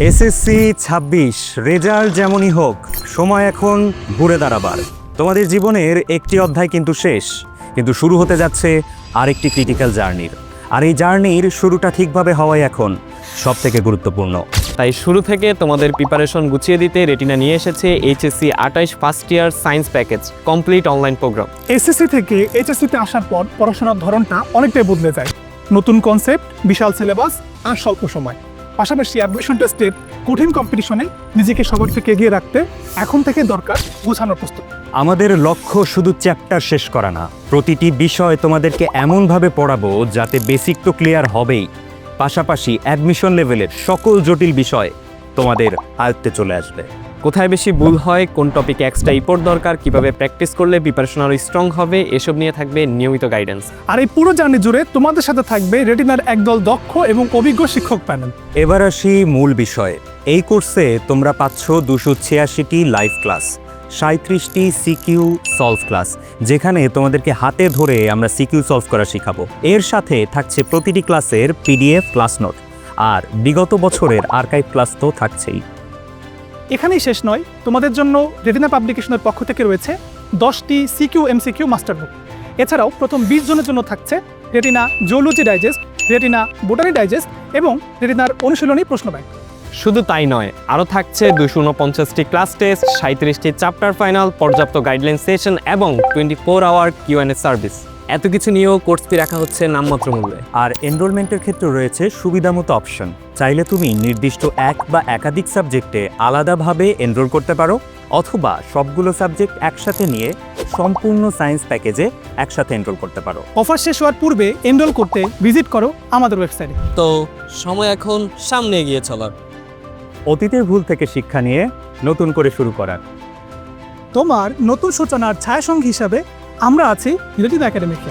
SSC ২৬ result যেমনই হোক, সময় এখন ঘুরে দাঁড়াবার। তোমাদের জীবনের একটি অধ্যায় কিন্তু শেষ, কিন্তু শুরু হতে যাচ্ছে আরেকটি ক্রিটিক্যাল জার্নির। আর এই জার্নির শুরুটা ঠিকভাবে হওয়াই এখন সবথেকে গুরুত্বপূর্ণ। তাই শুরু থেকে তোমাদের প্রিপারেশন গুছিয়ে দিতে রেটিনা নিয়ে এসেছে HSC ২৮ first year science package complete online programme. SSC থেকে এইচএসসিতে আসার পর পড়াশোনার ধরনটা অনেকটাই বদলে যায়। নতুন কনসেপ্ট, বিশাল সিলেবাস আর স্বল্প সময়। পাশাপাশি অ্যাডমিশন টেস্টের কঠিন কম্পিটিশনে নিজেকে সবার থেকে এগিয়ে রাখতে এখন থেকে দরকার গোছানোর প্রস্তুতি। আমাদের লক্ষ্য শুধু চ্যাপ্টার শেষ করা না, প্রতিটি বিষয় তোমাদেরকে এমনভাবে পড়াবো যাতে বেসিক তো ক্লিয়ার হবেই, পাশাপাশি অ্যাডমিশন লেভেলের সকল জটিল বিষয় তোমাদের আয়ত্তে চলে আসবে। কোথায় বেশি ভুল হয়, কোন টপিকে এক্সট্রা ইম্পোর্ট দরকার, কিভাবে প্র্যাকটিস করলে প্রিপারেশন আরও স্ট্রং হবে, এসব নিয়ে থাকবে নিয়মিত গাইডেন্স। আর এই পুরো জার্নি জুড়ে তোমাদের সাথে থাকবে রেটিনার একদল দক্ষ এবং অভিজ্ঞ শিক্ষক প্যানেল। এবার আসি মূল বিষয়ে। এই কোর্সে তোমরা পাচ্ছ 286টি লাইভ ক্লাস, 37টি সিকিউ সলভ ক্লাস, যেখানে তোমাদেরকে হাতে ধরে আমরা সিকিউ সলভ করা শেখাবো। এর সাথে থাকছে প্রতিটি ক্লাসের পিডিএফ ক্লাস নোট, আর বিগত বছরের আর্কাইভ ক্লাস তো থাকছেই। এখানেই শেষ নয়, তোমাদের জন্য রেটিনা পাবলিকেশনের পক্ষ থেকে রয়েছে 10টি সিকিউ এমসিকিউ মাস্টার বুক। এছাড়াও প্রথম 20 জনের জন্য থাকছে retina zoology digest, retina botany digest এবং রেটিনার অনুশীলনী প্রশ্ন ব্যাংক। শুধু তাই নয়, আরও থাকছে 249টি ক্লাস টেস্ট, 37টি চ্যাপ্টার ফাইনাল, পর্যাপ্ত গাইডলাইন সেশন এবং 24 আওয়ার কিউএনএ সার্ভিস। এত কিছু নিয়েও কোর্স ফি রাখা হচ্ছে নামমাত্র মূল্যে। আর এনরোলমেন্টের ক্ষেত্রে রয়েছে সুবিধামতো অপশন। চাইলে তুমি নির্দিষ্ট এক বা একাধিক সাবজেক্টে আলাদাভাবে এনরোল করতে পারো, অথবা সবগুলো সাবজেক্ট একসাথে নিয়ে সম্পূর্ণ সায়েন্স প্যাকেজে একসাথে এনরোল করতে পারো। অফার শেষ হওয়ার পূর্বে এনরোল করতে ভিজিট করো আমাদের ওয়েবসাইটে। তো সময় এখন সামনে এগিয়ে চলার। অতীতের ভুল থেকে শিক্ষা নিয়ে নতুন করে শুরু করার। তোমার নতুন সূচনার ছায়াসঙ্গী হিসাবে আমরা আছি রেটিনা একাডেমিতে।